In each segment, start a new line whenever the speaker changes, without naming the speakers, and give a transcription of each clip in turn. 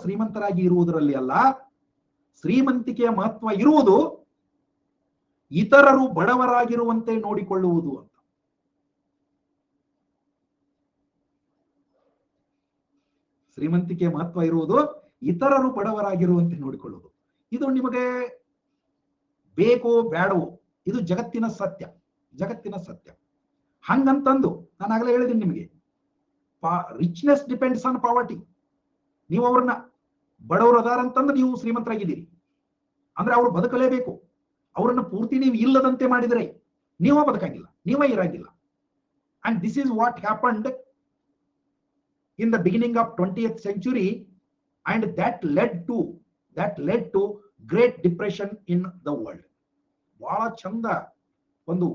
ಶ್ರೀಮಂತರಾಗಿ ಇರುವುದರಲ್ಲಿ ಅಲ್ಲ, ಶ್ರೀಮಂತಿಕೆಯ ಮಹತ್ವ ಇರುವುದು ಇತರರು ಬಡವರಾಗಿರುವಂತೆ ನೋಡಿಕೊಳ್ಳುವುದು ಅಂತ. ಶ್ರೀಮಂತಿಕೆಯ ಮಹತ್ವ ಇರುವುದು ಇತರರು ಬಡವರಾಗಿರುವಂತೆ ನೋಡಿಕೊಳ್ಳುವುದು. ಇದು ನಿಮಗೆ ಬೇಕೋ ಬೇಡವೋ, ಇದು ಜಗತ್ತಿನ ಸತ್ಯ, ಜಗತ್ತಿನ ಸತ್ಯ. ಹಂಗಂತಂದು ನಾನು ಆಗಲೇ ಹೇಳಿದ್ದೀನಿ ನಿಮಗೆ, ರಿಚ್ನೆಸ್ ಡಿಪೆಂಡ್ಸ್ ಆನ್ ಪಾವರ್ಟಿ. ನೀವು ಅವ್ರನ್ನ ಬಡವರು ಅದಾರಂತಂದ್ರೆ ನೀವು ಶ್ರೀಮಂತರಾಗಿದ್ದೀರಿ ಅಂದ್ರೆ ಅವ್ರು ಬದುಕಲೇಬೇಕು. ಅವರನ್ನು ಪೂರ್ತಿ ನೀವು ಇಲ್ಲದಂತೆ ಮಾಡಿದರೆ ನೀವೇ ಬದುಕಂಗಿಲ್ಲ, ನೀವೇ ಇರಂಗಿಲ್ಲ. And this is what happened in the beginning of 20th century, and that led to great depression in the world. ಬಹಳ ಚಂದ ಒಂದು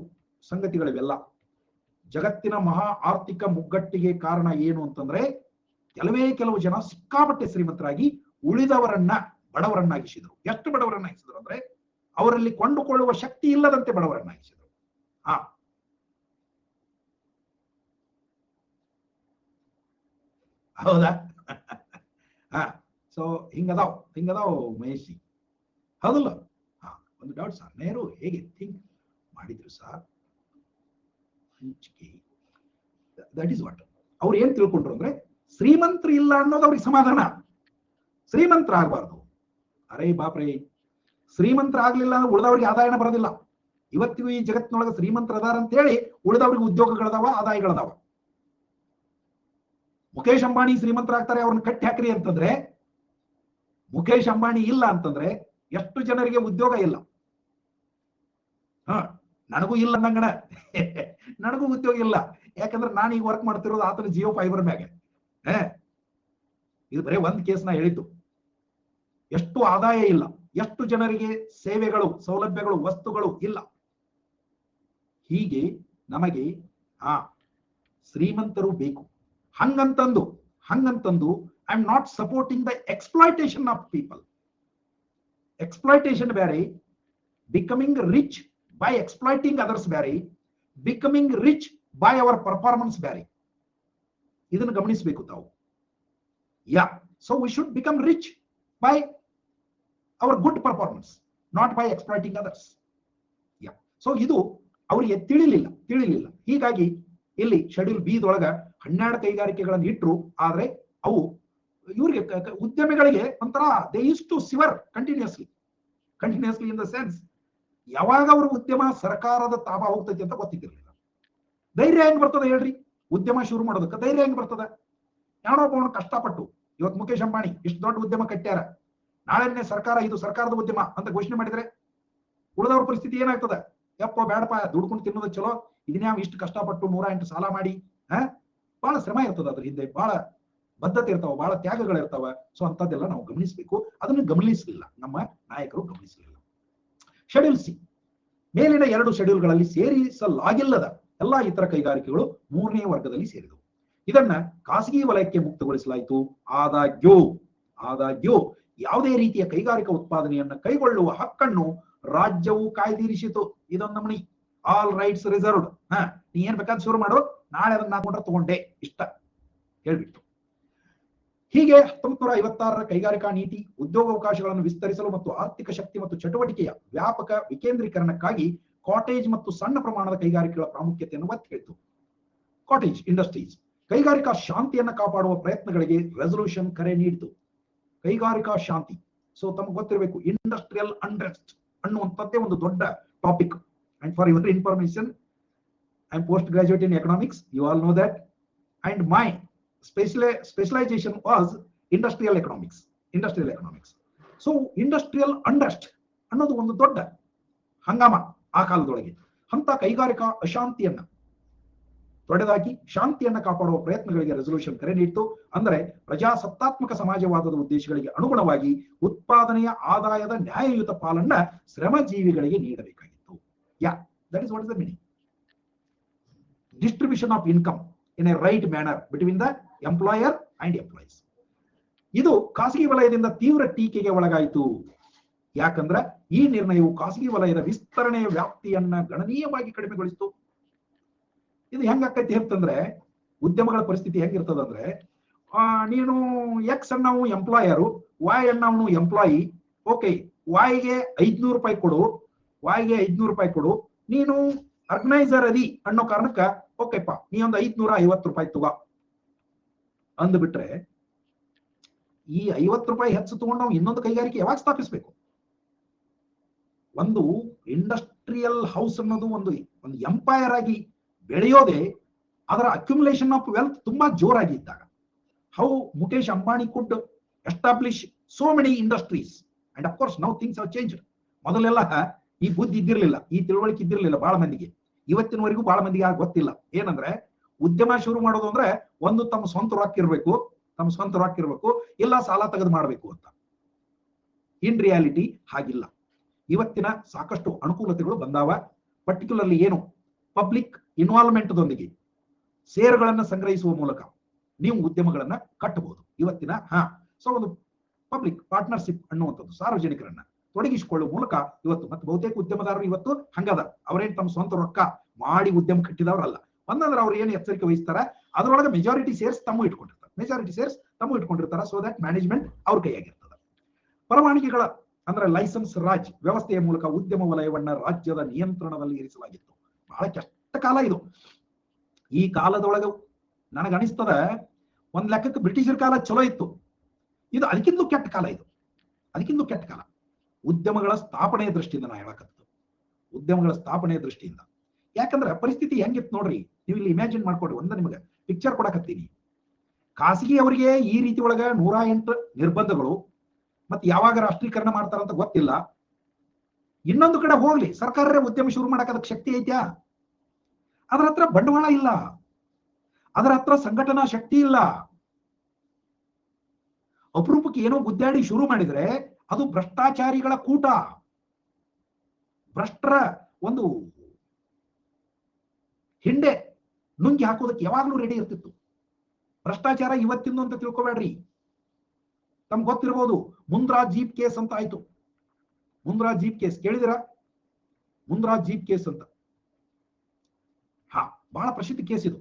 ಸಂಗತಿಗಳಿವೆಲ್ಲ. ಜಗತ್ತಿನ ಮಹಾ ಆರ್ಥಿಕ ಮುಗ್ಗಟ್ಟಿಗೆ ಕಾರಣ ಏನು ಅಂತಂದ್ರೆ, ಕೆಲವು ಜನ ಸಿಕ್ಕಾಪಟ್ಟೆ ಶ್ರೀಮಂತರಾಗಿ ಉಳಿದವರನ್ನ ಬಡವರನ್ನಾಗಿಸಿದ್ರು. ಎಷ್ಟು ಬಡವರನ್ನಾಗಿಸಿದ್ರು ಅಂದ್ರೆ ಅವರಲ್ಲಿ ಕೊಂಡುಕೊಳ್ಳುವ ಶಕ್ತಿ ಇಲ್ಲದಂತೆ ಬಡವರನ್ನಾಗಿಸಿದ್ರು. ಹೌದಾ? ಸೊ ಹಿಂಗದಾವ್ ಮಹೇಶಿ, ಹೌದಲ್ಲ? ಒಂದು ಡೌಟ್ ಸರ್, ನೆಹರು ಹೇಗೆ ಥಿಂಕ್ ಮಾಡಿದ್ರು ಸರ್? ದಟ್ ಈಸ್ ವಾಟ್ ಅವ್ರು ಏನ್ ತಿಳ್ಕೊಂಡ್ರು ಅಂದ್ರೆ, ಶ್ರೀಮಂತರು ಇಲ್ಲ ಅನ್ನೋದು ಅವ್ರಿಗೆ ಸಮಾಧಾನ, ಶ್ರೀಮಂತರಾಗಬಾರ್ದು. ಅರೇ ಬಾಪ್ರೇ, ಶ್ರೀಮಂತರಾಗ್ಲಿಲ್ಲ ಅಂದ್ರೆ ಉಳಿದವ್ರಿಗೆ ಆದಾಯನ ಬರೋದಿಲ್ಲ. ಇವತ್ತಿಗೂ ಈ ಜಗತ್ತಿನೊಳಗೆ ಶ್ರೀಮಂತರ ಅದಾರ ಅಂತ ಹೇಳಿ ಉಳಿದವ್ರಿಗೆ ಉದ್ಯೋಗಗಳದಾವ, ಆದಾಯಗಳದಾವ. ಮುಖೇಶ್ ಅಂಬಾನಿ ಶ್ರೀಮಂತರಾಗ್ತಾರೆ, ಅವ್ರನ್ನ ಕಟ್ಟಿ ಹಾಕ್ರಿ ಅಂತಂದ್ರೆ, ಮುಖೇಶ್ ಅಂಬಾನಿ ಇಲ್ಲ ಅಂತಂದ್ರೆ ಎಷ್ಟು ಜನರಿಗೆ ಉದ್ಯೋಗ ಇಲ್ಲ? ನನಗೂ ಇಲ್ಲ ಅಂದಂಗಣ, ನನಗೂ ಉದ್ಯೋಗ ಇಲ್ಲ. ಯಾಕಂದ್ರೆ ನಾನು ಈಗ ವರ್ಕ್ ಮಾಡ್ತಿರೋದು ಆತನ ಜಿಯೋ ಫೈಬರ್ ಮ್ಯಾಗೆ. ಇದು ಬರೀ ಒಂದ್ ಕೇಸ್ ನಾ ಹೇಳಿದ್ದು. ಎಷ್ಟು ಆದಾಯ ಇಲ್ಲ, ಎಷ್ಟು ಜನರಿಗೆ ಸೇವೆಗಳು, ಸೌಲಭ್ಯಗಳು, ವಸ್ತುಗಳು ಇಲ್ಲ. ಹೀಗೆ ನಮಗೆ ಶ್ರೀಮಂತರು ಬೇಕು. ಹಂಗಂತಂದು I am not supporting the exploitation of people. Exploitation ಬೇರೆ, becoming rich by exploiting others ಬೇರೆ, becoming rich by our performance ಬೇರೆ. ಇದನ್ನು ಗಮನಿಸಬೇಕು ತಾವು. So we should become rich by our good performance, not by exploiting others. So ಇದು ಅವರಿಗೆ ತಿಳಿಲಿಲ್ಲ. ಹೀಗಾಗಿ ಇಲ್ಲಿ ಶೆಡ್ಯೂಲ್ ಬಿ ದೊಳಗ 12 ಕೈಗಾರಿಕೆಗಳನ್ನು ಇಟ್ಟರು. ಆದ್ರೆ ಅವು ಇವರಿಗೆ ಉದ್ಯಮಿಗಳಿಗೆ ಒಂಥರ they use to suffer continuously in the sense, ಯಾವಾಗ ಅವರು ಉದ್ಯಮ ಸರ್ಕಾರದ ತಾಬ ಹೋಗ್ತೈತಿ ಅಂತ ಗೊತ್ತಿದ್ದಿರಲಿಲ್ಲ. ಧೈರ್ಯ ಹೆಂಗ್ ಬರ್ತದೆ ಹೇಳ್ರಿ? ಉದ್ಯಮ ಶುರು ಮಾಡೋದಕ್ಕೆ ಧೈರ್ಯ ಹೆಂಗ್ ಬರ್ತದ? ಯಾವನೊಬ್ಬ ಕಷ್ಟಪಟ್ಟು ಇವತ್ತು ಮುಖೇಶ್ ಅಂಬಾನಿ ಇಷ್ಟು ದೊಡ್ಡ ಉದ್ಯಮ ಕಟ್ಟ್ಯಾರ, ನಾಳೆನೇ ಸರ್ಕಾರ ಇದು ಸರ್ಕಾರದ ಉದ್ಯಮ ಅಂತ ಘೋಷಣೆ ಮಾಡಿದ್ರೆ ಉಳಿದವ್ರ ಪರಿಸ್ಥಿತಿ ಏನಾಗ್ತದ? ಯಪ್ಪ ಬೇಡಪ್ಪ, ದುಡ್ಕೊಂಡು ತಿನ್ನೋದು ಚಲೋ, ಇದನ್ಯಾವ ಇಷ್ಟು ಕಷ್ಟಪಟ್ಟು 108 ಸಾಲ ಮಾಡಿ, ಬಹಳ ಶ್ರಮ ಇರ್ತದ, ಅದ್ರ ಹಿಂದೆ ಬಹಳ ಬದ್ಧತೆ ಇರ್ತಾವ, ಬಹಳ ತ್ಯಾಗಗಳಿರ್ತಾವ. ಸೊ ಅಂತದ್ದೆಲ್ಲ ನಾವು ಗಮನಿಸಬೇಕು. ಅದನ್ನು ಗಮನಿಸಲಿಲ್ಲ, ನಮ್ಮ ನಾಯಕರು ಗಮನಿಸಲಿಲ್ಲ. ಶೆಡ್ಯೂಲ್ ಸಿ, ಮೇಲಿನ 2 ಶೆಡ್ಯೂಲ್ಗಳಲ್ಲಿ ಸೇರಿಸಲಾಗಿಲ್ಲದ ಎಲ್ಲಾ ಇತರ ಕೈಗಾರಿಕೆಗಳು 3ನೇ ವರ್ಗದಲ್ಲಿ ಸೇರಿದವು. ಇದನ್ನ ಖಾಸಗಿ ವಲಯಕ್ಕೆ ಮುಕ್ತಗೊಳಿಸಲಾಯಿತು. ಆದಾಗ್ಯೂ ಯಾವುದೇ ರೀತಿಯ ಕೈಗಾರಿಕಾ ಉತ್ಪಾದನೆಯನ್ನು ಕೈಗೊಳ್ಳುವ ಹಕ್ಕನ್ನು ರಾಜ್ಯವು ಕಾಯ್ದಿರಿಸಿತು. ಇದೊಂದು ನಮೂನಿ ಆಲ್ ರೈಟ್ಸ್ ರಿಸರ್ವ್ಡ್. ನೀ ಏನ್ ಬೇಕಾದ್ರೆ ಶುರು ಮಾಡು, ನಾಳೆ ಅದನ್ನ ಹಾಕೊಂಡ್ರೆ ತಗೊಂಡೆ ಇಷ್ಟ ಹೇಳ್ಬಿಟ್ಟು. ಹೀಗೆ 1956ರ ಕೈಗಾರಿಕಾ ನೀತಿ ಉದ್ಯೋಗಾವಕಾಶಗಳನ್ನು ವಿಸ್ತರಿಸಲು ಮತ್ತು ಆರ್ಥಿಕ ಶಕ್ತಿ ಮತ್ತು ಚಟುವಟಿಕೆಯ ವ್ಯಾಪಕ ವಿಕೇಂದ್ರೀಕರಣಕ್ಕಾಗಿ ಕಾಟೇಜ್ ಮತ್ತು ಸಣ್ಣ ಪ್ರಮಾಣದ ಕೈಗಾರಿಕೆಗಳ ಪ್ರಾಮುಖ್ಯತೆಯನ್ನು ಒತ್ತಿ ಹೇಳಿತು. ಕಾಟೇಜ್ ಇಂಡಸ್ಟ್ರೀಸ್ ಕೈಗಾರಿಕಾ ಶಾಂತಿಯನ್ನು ಕಾಪಾಡುವ ಪ್ರಯತ್ನಗಳಿಗೆ ರೆಸಲ್ಯೂಷನ್ ಕರೆ ನೀಡಿತು. ಕೈಗಾರಿಕಾ ಶಾಂತಿ, ಸೊ ತಮಗೆ ಗೊತ್ತಿರಬೇಕು, ಇಂಡಸ್ಟ್ರಿಯಲ್ ಅನ್ರೆಸ್ಟ್ ಅನ್ನುವಂಥದ್ದೇ ಒಂದು ದೊಡ್ಡ topic. And for your information, I am post graduate in economics, you all know that, and my specialization was industrial economics. So industrial unrest ಅನ್ನೋದು ಒಂದು ದೊಡ್ಡ ಹಂಗಾಮ ಆ ಕಾಲದೊಳಗೆ. ಅಂತ ಕೈಗಾರಿಕಾ ಅಶಾಂತಿಯನ್ನ ತೊಡೆದಾಕಿ ಶಾಂತಿಯನ್ನ ಕಾಪಾಡುವ ಪ್ರಯತ್ನಗಳಿಗೆ ರೆಸಲ್ಯೂಷನ್ ಕರೆ ನೀಡಿತು. ಅಂದರೆ ಪ್ರಜಾಸತ್ತಾತ್ಮಕ ಸಮಾಜವಾದದ ಉದ್ದೇಶಗಳಿಗೆ ಅನುಗುಣವಾಗಿ ಉತ್ಪಾದನೆಯ ಆದಾಯದ ನ್ಯಾಯಯುತ ಪಾಲನ್ನ ಶ್ರಮಜೀವಿಗಳಿಗೆ ನೀಡಬೇಕಾಗಿತ್ತು. That is what is the meaning. Distribution of income in a right manner between the employer and employees. ಇದು ಖಾಸಗಿ ವಲಯದಿಂದ ತೀವ್ರ ಟೀಕೆಗೆ ಒಳಗಾಯಿತು. ಯಾಕಂದ್ರೆ ಈ ನಿರ್ಣಯವು ಖಾಸಗಿ ವಲಯದ ವಿಸ್ತರಣೆಯ ವ್ಯಾಪ್ತಿಯನ್ನ ಗಣನೀಯವಾಗಿ ಕಡಿಮೆಗೊಳಿಸಿತು. ಇದು ಹೆಂಗಾಕೈತಿ ಅಂತಂದ್ರೆ, ಉದ್ಯಮಗಳ ಪರಿಸ್ಥಿತಿ ಹೆಂಗಿರ್ತದಂದ್ರೆ, ನೀನು ಎಕ್ಸ್ ಅನ್ನೋನು ಎಂಪ್ಲಾಯರು, ವಾಯ್ ಅನ್ನೋನು ಎಂಪ್ಲಾಯಿ. ಓಕೆ, ವಾಯ್ಗೆ 500 ರೂಪಾಯಿ ಕೊಡು, ವಾಯ್ಗೆ 500 ರೂಪಾಯಿ ಕೊಡು, ನೀನು ಆರ್ಗನೈಸರ್ ಅದಿ ಅನ್ನೋ ಕಾರಣಕ್ಕ ಓಕೆಪ್ಪ ನೀ ಒಂದು 550 ರೂಪಾಯಿ ತಗೋ ಅಂದ್ಬಿಟ್ರೆ, ಈ 50 ರೂಪಾಯಿ ಹೆಚ್ಚು ತಗೊಂಡು ನಾವು ಇನ್ನೊಂದು ಕೈಗಾರಿಕೆ ಯಾವಾಗ ಸ್ಥಾಪಿಸಬೇಕು? ಒಂದು ಇಂಡಸ್ಟ್ರಿಯಲ್ ಹೌಸ್ ಅನ್ನೋದು ಒಂದು ಎಂಪೈರ್ ಆಗಿ ಬೆಳೆಯೋದೇ ಅದರ ಅಕ್ಯುಮುಲೇಷನ್ ಆಫ್ ವೆಲ್ತ್ ತುಂಬಾ ಜೋರಾಗಿದ್ದಾಗ. How Mukesh Ambani could establish so many industries and of course now things have changed. ಮೊದಲೆಲ್ಲ ಈ ಬುದ್ಧಿ ಇದ್ದಿರಲಿಲ್ಲ, ಈ ತಿಳುವಳಿಕೆ ಇದ್ದಿರಲಿಲ್ಲ ಬಹಳ ಮಂದಿಗೆ. ಇವತ್ತಿನವರೆಗೂ ಬಹಳ ಮಂದಿಗೆ ಗೊತ್ತಿಲ್ಲ ಏನಂದ್ರೆ ಉದ್ಯಮ ಶುರು ಮಾಡೋದು ಅಂದ್ರೆ ಒಂದು ತಮ್ಮ ಸ್ವಂತ ರೊಕ್ಕ ಇರಬೇಕು, ಇಲ್ಲ ಸಾಲ ತೆಗೆದು ಮಾಡಬೇಕು ಅಂತ. ಇನ್ ರಿಯಾಲಿಟಿ ಹಾಗಿಲ್ಲ. ಇವತ್ತಿನ ಸಾಕಷ್ಟು ಅನುಕೂಲತೆಗಳು ಬಂದಾವ. ಪರ್ಟಿಕ್ಯುಲರ್ಲಿ ಏನು ಪಬ್ಲಿಕ್ ಇನ್ವಾಲ್ವ್ಮೆಂಟ್ದೊಂದಿಗೆ ಷೇರುಗಳನ್ನು ಸಂಗ್ರಹಿಸುವ ಮೂಲಕ ನೀವು ಉದ್ಯಮಗಳನ್ನ ಕಟ್ಟಬಹುದು ಇವತ್ತಿನ. ಸೊ ಒಂದು ಪಬ್ಲಿಕ್ ಪಾರ್ಟ್ನರ್ಶಿಪ್ ಅನ್ನುವಂಥದ್ದು, ಸಾರ್ವಜನಿಕರನ್ನ ತೊಡಗಿಸಿಕೊಳ್ಳುವ ಮೂಲಕ ಇವತ್ತು ಮತ್ತೆ ಬಹುತೇಕ ಉದ್ಯಮದಾರರು ಇವತ್ತು ಹಂಗದ. ಅವರೇನು ತಮ್ಮ ಸ್ವಂತ ರೊಕ್ಕ ಮಾಡಿ ಉದ್ಯಮ ಕಟ್ಟಿದವರಲ್ಲ. ಒಂದಂದ್ರೆ ಅವ್ರು ಏನು ಎಚ್ಚರಿಕೆ ವಹಿಸ್ತಾರ, ಅದರೊಳಗೆ ಮೆಜಾರಿಟಿ ಶೇರ್ಸ್ ತಮ್ಮ ಇಟ್ಕೊಂಡಿರ್ತಾರೆ. ಸೊ ದಟ್ ಮ್ಯಾನೇಜ್ಮೆಂಟ್ ಅವ್ರ ಕೈಯಾಗಿರ್ತದೆ. ಪರವಾನಗಿಗಳ ಅಂದ್ರೆ ಲೈಸೆನ್ಸ್ ರಾಜ್ ವ್ಯವಸ್ಥೆಯ ಮೂಲಕ ಉದ್ಯಮ ವಲಯವನ್ನ ರಾಜ್ಯದ ನಿಯಂತ್ರಣದಲ್ಲಿ ಇರಿಸಲಾಗಿತ್ತು. ಬಹಳ ಕೆಟ್ಟ ಕಾಲ ಇದು. ಈ ಕಾಲದೊಳಗೆ ನನಗನಿಸ್ತದ ಒಂದ್ ಲೆಕ್ಕಕ್ಕೆ ಬ್ರಿಟಿಷರ ಕಾಲ ಚಲೋ ಇತ್ತು, ಇದು ಅದಕ್ಕಿಂತ ಕೆಟ್ಟ ಕಾಲ. ಉದ್ಯಮಗಳ ಸ್ಥಾಪನೆಯ ದೃಷ್ಟಿಯಿಂದ ನಾ ಹೇಳಕತ್ತು, ಉದ್ಯಮಗಳ ಸ್ಥಾಪನೆಯ ದೃಷ್ಟಿಯಿಂದ. ಯಾಕಂದ್ರೆ ಪರಿಸ್ಥಿತಿ ಹೆಂಗಿತ್ತು ನೋಡ್ರಿ, ನೀವು ಇಲ್ಲಿ ಇಮ್ಯಾಜಿನ್ ಮಾಡ್ಕೊಡ್ರಿ. ಒಂದ ನಿಮಗೆ ಪಿಕ್ಚರ್ ಕೊಡಕತ್ತೀನಿ. ಖಾಸಗಿ ಅವರಿಗೆ ಈ ರೀತಿ ಒಳಗ 108 ನಿರ್ಬಂಧಗಳು, ಮತ್ತೆ ಯಾವಾಗ ರಾಷ್ಟ್ರೀಕರಣ ಮಾಡ್ತಾರಂತ ಗೊತ್ತಿಲ್ಲ. ಇನ್ನೊಂದು ಕಡೆ ಹೋಗ್ಲಿ, ಸರ್ಕಾರರೇ ಉದ್ಯಮ ಶುರು ಮಾಡಕ್ಕೆ ಶಕ್ತಿ ಐತ್ಯಾ? ಅದರ ಹತ್ರ ಬಂಡವಾಳ ಇಲ್ಲ, ಅದರ ಹತ್ರ ಸಂಘಟನಾ ಶಕ್ತಿ ಇಲ್ಲ. ಅಪರೂಪಕ್ಕೆ ಏನೋ ಗುದ್ದಾಡಿ ಶುರು ಮಾಡಿದ್ರೆ ಅದು ಭ್ರಷ್ಟಾಚಾರಿಗಳ ಕೂಟ, ಭ್ರಷ್ಟರ ಒಂದು ಹಿಂಡೆ ನುಂಗಿ ಹಾಕೋದಕ್ಕೆ ಯಾವಾಗ್ಲೂ ರೆಡಿ ಇರ್ತಿತ್ತು. ಭ್ರಷ್ಟಾಚಾರ ಇವತ್ತಿಂದು ಅಂತ ತಿಳ್ಕೊಬೇಡ್ರಿ. ತಮ್ಗೆ ಗೊತ್ತಿರ್ಬೋದು, ಮುಂದ್ರಾ ಜೀಪ್ ಕೇಸ್ ಅಂತ ಆಯ್ತು. ಮುಂದ್ರಾ ಜೀಪ್ ಕೇಸ್ ಕೇಳಿದಿರಾ? ಮುಂದ್ರಾ ಜೀಪ್ ಕೇಸ್ ಅಂತ ಬಹಳ ಪ್ರಸಿದ್ಧ ಕೇಸ್ ಇದು,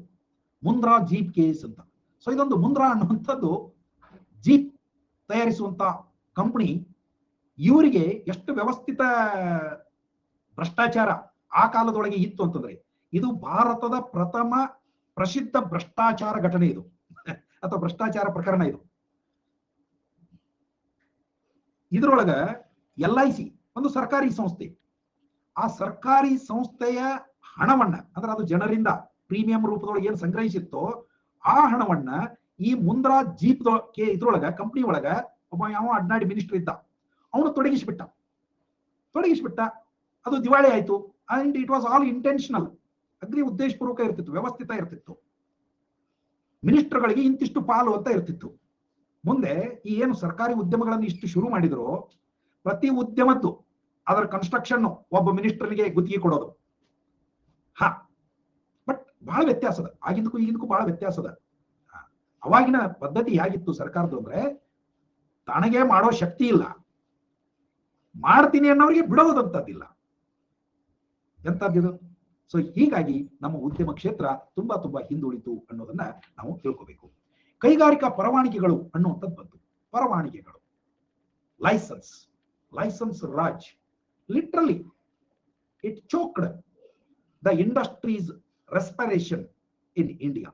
ಮುಂದ್ರಾ ಜೀಪ್ ಕೇಸ್ ಅಂತ. ಸೊ ಇದೊಂದು ಮುಂದ್ರಾ ಅನ್ನುವಂಥದ್ದು ಜೀಪ್ ತಯಾರಿಸುವಂತ ಕಂಪನಿ. ಇವರಿಗೆ ಎಷ್ಟು ವ್ಯವಸ್ಥಿತ ಭ್ರಷ್ಟಾಚಾರ ಆ ಕಾಲದೊಳಗೆ ಇತ್ತು ಅಂತಂದ್ರೆ, ಇದು ಭಾರತದ ಪ್ರಥಮ ಪ್ರಸಿದ್ಧ ಭ್ರಷ್ಟಾಚಾರ ಘಟನೆ ಇದು ಅಥವಾ ಭ್ರಷ್ಟಾಚಾರ ಪ್ರಕರಣ ಇದು. ಇದರೊಳಗ LIC ಒಂದು ಸರ್ಕಾರಿ ಸಂಸ್ಥೆ, ಆ ಸರ್ಕಾರಿ ಸಂಸ್ಥೆಯ ಹಣವನ್ನ ಅಂದ್ರೆ ಅದು ಜನರಿಂದ ಪ್ರೀಮಿಯಂ ರೂಪದೊಳಗೆ ಏನು ಸಂಗ್ರಹಿಸಿತ್ತೋ ಆ ಹಣವನ್ನ ಈ ಮುಂದ್ರಾ ಜೀಪ್ ಇದ್ರೊಳಗ ಕಂಪನಿ ಒಳಗ ಒಬ್ಬ ಯಾವ ಅಡ್ನಾಡಿ ಮಿನಿಸ್ಟರ್ ಇದ್ದ, ಅವನು ತೊಡಗಿಸ್ಬಿಟ್ಟ. ಅದು ದಿವಾಳಿ ಆಯ್ತು. And it was all intentional, agri ಉದ್ದೇಶಪೂರ್ವಕ ಇರ್ತಿತ್ತು, ವ್ಯವಸ್ಥಿತ ಇರ್ತಿತ್ತು. ಮಿನಿಸ್ಟರ್ಗಳಿಗೆ ಇಂತಿಷ್ಟು ಪಾಲು ಅಂತ ಇರ್ತಿತ್ತು. ಮುಂದೆ ಈ ಏನು ಸರ್ಕಾರಿ ಉದ್ಯಮಗಳನ್ನು ಇಷ್ಟು ಶುರು ಮಾಡಿದ್ರು, ಪ್ರತಿ ಉದ್ಯಮದ್ದು ಅದರ ಕನ್ಸ್ಟ್ರಕ್ಷನ್ ಒಬ್ಬ ಮಿನಿಸ್ಟರ್ಗೆ ಗುತ್ತಿಗೆ ಕೊಡೋದು. ಬಟ್ ಬಹಳ ವ್ಯತ್ಯಾಸದ, ಆಗಿಂದಕ್ಕೂ ಈಗಿಂದಕ್ಕೂ ಬಹಳ ವ್ಯತ್ಯಾಸದ. ಅವಾಗಿನ ಪದ್ಧತಿ ಹೇಗಿತ್ತು ಸರ್ಕಾರದ್ದು ಅಂದ್ರೆ, ತನಗೆ ಮಾಡೋ ಶಕ್ತಿ ಇಲ್ಲ, ಮಾಡ್ತೀನಿ ಅನ್ನೋರಿಗೆ ಬಿಡೋದಂತದ್ದಿಲ್ಲ. ಎಂತದ್ದಿದು? ಸೊ ಹೀಗಾಗಿ ನಮ್ಮ ಉದ್ಯಮ ಕ್ಷೇತ್ರ ತುಂಬಾ ಹಿಂದುಳಿತು ಅನ್ನೋದನ್ನ ನಾವು ತಿಳ್ಕೋಬೇಕು. ಕೈಗಾರಿಕಾ ಪರವಾನಗಿಗಳು ಅನ್ನುವಂಥದ್ದು ಬಂತು. ಪರವಾನಗಿಗಳು, license Raj, literally it choked the industries respiration in India.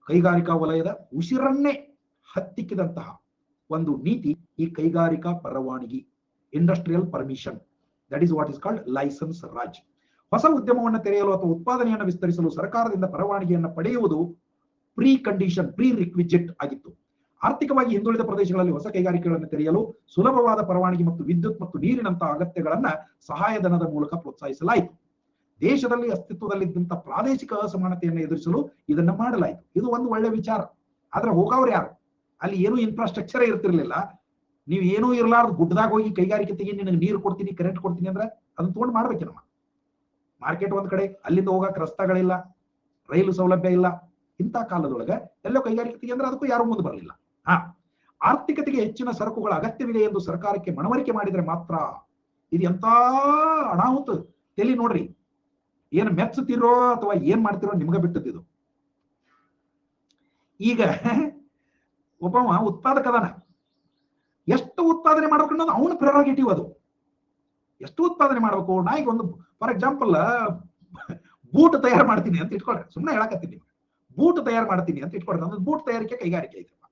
ಕೈಗಾರಿಕಾ ವಲಯದ ಉಸಿರನ್ನೇ ಹತ್ತಿಕ್ಕಿದಂತಹ ಒಂದು ನೀತಿ ಈ ಕೈಗಾರಿಕಾ ಪರವಾನಗಿ, industrial permission. That is what is called license Raj. ಹೊಸ ಉದ್ಯಮವನ್ನು ತೆರೆಯಲು ಅಥವಾ ಉತ್ಪಾದನೆಯನ್ನು ವಿಸ್ತರಿಸಲು ಸರ್ಕಾರದಿಂದ ಪರವಾನಗಿಯನ್ನು ಪಡೆಯುವುದು ಪ್ರೀ ರಿಕ್ವಿಜಿಟ್ ಆಗಿತ್ತು. ಆರ್ಥಿಕವಾಗಿ ಹಿಂದುಳಿದ ಪ್ರದೇಶಗಳಲ್ಲಿ ಹೊಸ ಕೈಗಾರಿಕೆಗಳನ್ನು ತೆರೆಯಲು ಸುಲಭವಾದ ಪರವಾನಗಿ ಮತ್ತು ವಿದ್ಯುತ್ ಮತ್ತು ನೀರಿನಂತಹ ಅಗತ್ಯಗಳನ್ನ ಸಹಾಯಧನದ ಮೂಲಕ ಪ್ರೋತ್ಸಾಹಿಸಲಾಯಿತು. ದೇಶದಲ್ಲಿ ಅಸ್ತಿತ್ವದಲ್ಲಿದ್ದಂತ ಪ್ರಾದೇಶಿಕ ಅಸಮಾನತೆಯನ್ನು ಎದುರಿಸಲು ಇದನ್ನ ಮಾಡಲಾಯಿತು. ಇದು ಒಂದು ಒಳ್ಳೆ ವಿಚಾರ. ಆದ್ರೆ ಹೋಗವ್ರು ಯಾರು? ಅಲ್ಲಿ ಏನೂ ಇನ್ಫ್ರಾಸ್ಟ್ರಕ್ಚರ್ ಇರ್ತಿರ್ಲಿಲ್ಲ. ನೀವು ಏನೂ ಇರಲಾರ್ದು ಗುಡ್ಡದಾಗ ಹೋಗಿ ಕೈಗಾರಿಕೆ ತೆಗಿ, ನಿನಗೆ ನೀರು ಕೊಡ್ತೀನಿ, ಕರೆಂಟ್ ಕೊಡ್ತೀನಿ ಅಂದ್ರೆ ಅದನ್ನ ತಗೊಂಡು ಮಾಡ್ಬೇಕೇನಮ್ಮ. ಮಾರ್ಕೆಟ್ ಒಂದ್ ಕಡೆ, ಅಲ್ಲಿಂದ ಹೋಗಕ್ಕೆ ರಸ್ತೆಗಳಿಲ್ಲ, ರೈಲು ಸೌಲಭ್ಯ ಇಲ್ಲ. ಇಂಥ ಕಾಲದೊಳಗೆ ಎಲ್ಲೋ ಕೈಗಾರಿಕೆ ತೆಗಿ ಅಂದ್ರೆ ಅದಕ್ಕೂ ಯಾರು ಮುಂದೆ ಬರಲಿಲ್ಲ. ಆರ್ಥಿಕತೆಗೆ ಹೆಚ್ಚಿನ ಸರಕುಗಳ ಅಗತ್ಯವಿದೆ ಎಂದು ಸರ್ಕಾರಕ್ಕೆ ಮನವರಿಕೆ ಮಾಡಿದ್ರೆ ಮಾತ್ರ. ಇದು ಎಂತ ಅನಾಹುತ ತಲೆ ನೋಡ್ರಿ. ಏನ್ ಮೆಚ್ಚುತ್ತಿರೋ ಅಥವಾ ಏನ್ ಮಾಡ್ತಿರೋ ನಿಮ್ಗೆ ಬಿಟ್ಟದ್ದು ಇದು. ಈಗ ಒಬ್ಬವ ಉತ್ಪಾದಕ ಅದಾನ, ಎಷ್ಟು ಉತ್ಪಾದನೆ ಮಾಡ್ಬೇಕು ಅನ್ನೋದು ಅವನ ಪ್ರೆರೋಗೇಟಿವ್. ಅದು ಎಷ್ಟು ಉತ್ಪಾದನೆ ಮಾಡ್ಬೇಕು. ನಾ ಈಗ ಒಂದು ಫಾರ್ ಎಕ್ಸಾಂಪಲ್ ಬೂಟ್ ತಯಾರು ಮಾಡ್ತೀನಿ ಅಂತ ಇಟ್ಕೊಳ್ರಿ, ಸುಮ್ಮನೆ ಹೇಳಕತ್ತೀನಿ, ಬೂಟ್ ತಯಾರು ಮಾಡ್ತೀನಿ ಅಂತ ಇಟ್ಕೊಳ್ರಿ, ನನ್ನ ಬೂಟ್ ತಯಾರಿಕೆ ಕೈಗಾರಿಕೆ ಐತಪ್ಪ.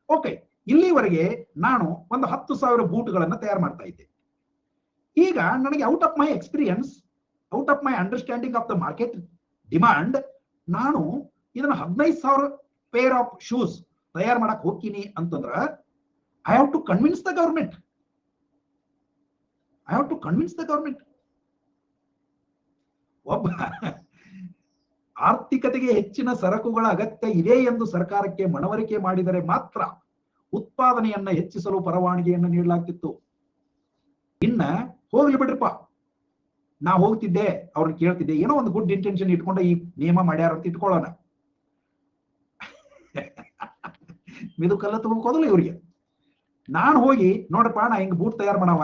ಓಕೆ, ಇಲ್ಲಿವರೆಗೆ ನಾನು ಒಂದು 10,000 ಬೂಟ್ಗಳನ್ನ ತಯಾರು ಮಾಡ್ತಾ ಇದ್ದೆ. ಈಗ ನನಗೆ out of my experience, out of my understanding of the market demand, ನಾನು ಇದನ್ನ 15,000 ಪೇರ್ ಆಫ್ ಶೂಸ್ ತಯಾರು ಮಾಡಕ್ ಹೋಗ್ತೀನಿ ಅಂತಂದ್ರ I have to convince the government. I have to convince the government. ಒಬ್ಬ ಆರ್ಥಿಕತೆಗೆ ಹೆಚ್ಚಿನ ಸರಕುಗಳ ಅಗತ್ಯ ಇದೆ ಎಂದು ಸರ್ಕಾರಕ್ಕೆ ಮನವರಿಕೆ ಮಾಡಿದರೆ ಮಾತ್ರ ಉತ್ಪಾದನೆಯನ್ನ ಹೆಚ್ಚಿಸಲು ಪರವಾನಗಿಯನ್ನು ನೀಡಲಾಗ್ತಿತ್ತು. ಇನ್ನ ಹೋಗ್ಲಿ ಬಿಡ್ರಪ್ಪ, ನಾ ಹೋಗ್ತಿದ್ದೆ, ಅವ್ರನ್ನ ಕೇಳ್ತಿದ್ದೆ, ಏನೋ ಒಂದು ಗುಡ್ ಇಂಟೆನ್ಷನ್ ಇಟ್ಕೊಂಡ ಈ ನಿಯಮ ಮಾಡ್ಯಾರ ಅಂತ ಇಟ್ಕೊಳ್ಳೋಣ. ಮಿದುಕಲ್ಲ ತಗೋಕೋದಿಲ್ಲ ಇವ್ರಿಗೆ. ನಾನು ಹೋಗಿ ನೋಡ್ರಪ್ಪ, ನಾ ಹಿಂಗ್ ಬೂಟ್ ತಯಾರು ಮಾಡವ,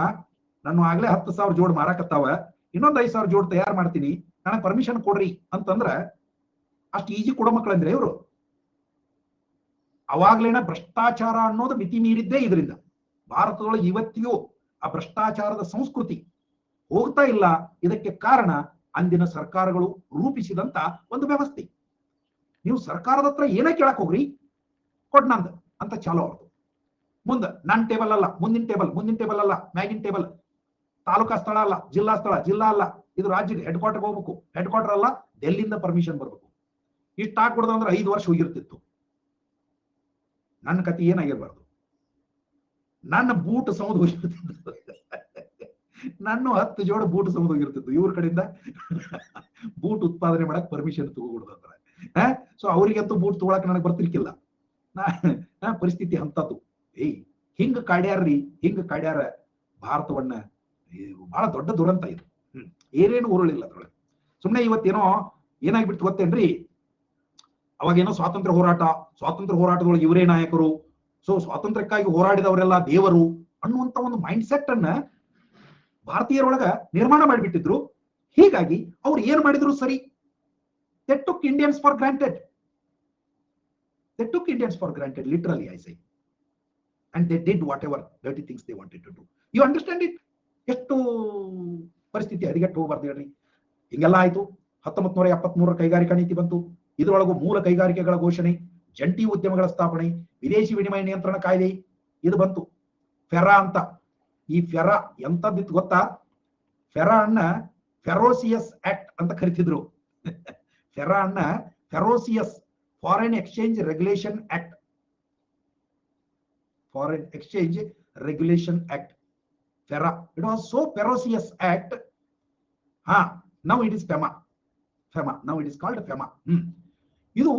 ನಾನು ಆಗ್ಲೇ 10,000 ಜೋಡ್ ಮಾರಾಕತ್ತಾವ, ಇನ್ನೊಂದು 5,000 ಜೋಡ್ ತಯಾರು ಮಾಡ್ತೀನಿ, ನನಗೆ ಪರ್ಮಿಷನ್ ಕೊಡ್ರಿ ಅಂತಂದ್ರ ಅಷ್ಟು ಈಜಿ ಕೊಡೋ ಮಕ್ಕಳಂದ್ರೆ ಇವರು. ಅವಾಗ್ಲೇನ ಭ್ರಷ್ಟಾಚಾರ ಅನ್ನೋದು ಮಿತಿ ಮೀರಿದ್ದೇ ಇದರಿಂದ. ಭಾರತದೊಳಗೆ ಇವತ್ತಿಗೂ ಆ ಭ್ರಷ್ಟಾಚಾರದ ಸಂಸ್ಕೃತಿ ಹೋಗ್ತಾ ಇಲ್ಲ. ಇದಕ್ಕೆ ಕಾರಣ ಅಂದಿನ ಸರ್ಕಾರಗಳು ರೂಪಿಸಿದಂತ ಒಂದು ವ್ಯವಸ್ಥೆ. ನೀವು ಸರ್ಕಾರದ ಹತ್ರ ಏನೇ ಕೇಳಕ್ ಹೋಗ್ರಿ, ಕೊಡ್ ನಂದ್ ಅಂತ ಚಾಲೋ ಅವ್ರದ್ದು. ಮುಂದೆ ನನ್ನ ಟೇಬಲ್ ಅಲ್ಲ, ಮುಂದಿನ ಟೇಬಲ್ ಅಲ್ಲ, ಮ್ಯಾಗಿನ ಟೇಬಲ್, ತಾಲೂಕಾ ಸ್ಥಳ ಅಲ್ಲ, ಜಿಲ್ಲಾ ಸ್ಥಳ, ಜಿಲ್ಲಾ ಅಲ್ಲ, ಇದು ರಾಜ್ಯದ ಹೆಡ್ ಕ್ವಾರ್ಟರ್ ಹೋಗ್ಬೇಕು, ಹೆಡ್ ಕ್ವಾರ್ಟರ್ ಅಲ್ಲ, ಡೆಲ್ಲಿಯಿಂದ ಪರ್ಮಿಷನ್ ಬರ್ಬೇಕು. ಇಷ್ಟು ಹಾಕೊಡ್ದು ಅಂದ್ರೆ 5 ವರ್ಷ ಹೋಗಿರ್ತಿತ್ತು. ನನ್ನ ಕತೆ ಏನಾಗಿರ್ಬಾರ್ದು. ನನ್ನ ಬೂಟ್ ಸಮುದ್ರ ಹೋಗಿರ್ತಿತ್ತು, ನನ್ನ 10 ಜೋಡ ಬೂಟ್ ಸಮುದ್ರ ಹೋಗಿರ್ತಿತ್ತು. ಇವ್ರ ಕಡೆಯಿಂದ ಬೂಟ್ ಉತ್ಪಾದನೆ ಮಾಡಕ್ ಪರ್ಮಿಷನ್ ತಗೋಬಿಡ್ದಂದ್ರೆ. ಸೊ ಅವ್ರಿಗಂತೂ ಬೂಟ್ ತಗೊಳಕ್ ನನಗೆ ಬರ್ತಿರ್ಕಿಲ್ಲ. ಪರಿಸ್ಥಿತಿ ಅಂತದ್ದು. ಹಿಂಗ ಕಾಡ್ಯಾರ್ರಿ, ಹಿಂಗ ಕಾಡ್ಯಾರ ಭಾರತವನ್ನ. ಬಹಳ ದೊಡ್ಡ ದುರಂತ ಇದು. ಏನೇನು ಉರುಳಿಲ್ಲ ಅದ್ರೊಳಗೆ. ಸುಮ್ಮನೆ ಇವತ್ತೇನೋ ಏನಾಗ್ಬಿಟ್ಟು ಗೊತ್ತೇನ್ರಿ, ಅವಾಗೇನೋ ಸ್ವಾತಂತ್ರ್ಯ ಹೋರಾಟದೊಳಗೆ ಇವರೇ ನಾಯಕರು, ಸೊ ಸ್ವಾತಂತ್ರ್ಯಕ್ಕಾಗಿ ಹೋರಾಡಿದವರೆಲ್ಲ ದೇವರು ಅನ್ನುವಂತ ಒಂದು ಮೈಂಡ್ ಸೆಟ್ ಅನ್ನ ಭಾರತೀಯರೊಳಗ ನಿರ್ಮಾಣ ಮಾಡಿಬಿಟ್ಟಿದ್ರು. ಹೀಗಾಗಿ ಅವ್ರು ಏನ್ ಮಾಡಿದ್ರು ಸರಿ, they took Indians for granted. They took Indians for granted, literally I say. And they did whatever dirty things they wanted to do. You understand it? ಎಷ್ಟು ಪರಿಸ್ಥಿತಿ ಹದಗೆಟ್ಟು ಹೋಗ್ಬಾರ್ದು ಹೇಳ್ರಿ. ಹಿಂಗೆಲ್ಲ ಆಯ್ತು. 1973 ಕೈಗಾರಿಕಾ ನೀತಿ ಬಂತು. ಇದರೊಳಗೂ ಮೂಲ ಕೈಗಾರಿಕೆಗಳ ಘೋಷಣೆ, ಜಂಟಿ ಉದ್ಯಮಗಳ ಸ್ಥಾಪನೆ, ವಿದೇಶಿ ವಿನಿಮಯ ನಿಯಂತ್ರಣ ಕಾಯ್ದೆ ಇದು ಬಂತು. ಫೆರಾ ಅಂತ. ಈ ಫೆರಾ ಎಂತದ್ದಿತ್ತು ಗೊತ್ತಾ? ಫೆರಾ ಅನ್ನ ಫೆರೋಸಿಯಸ್ ಆಕ್ಟ್ ಅಂತ ಕರಿತಿದ್ರು. ಫೆರಾ ಅನ್ನ ferocious, foreign exchange regulation act, foreign exchange regulation act, FERA. It was so ferocious act. Now it is FEMA. Now it is called FEMA. ಇದು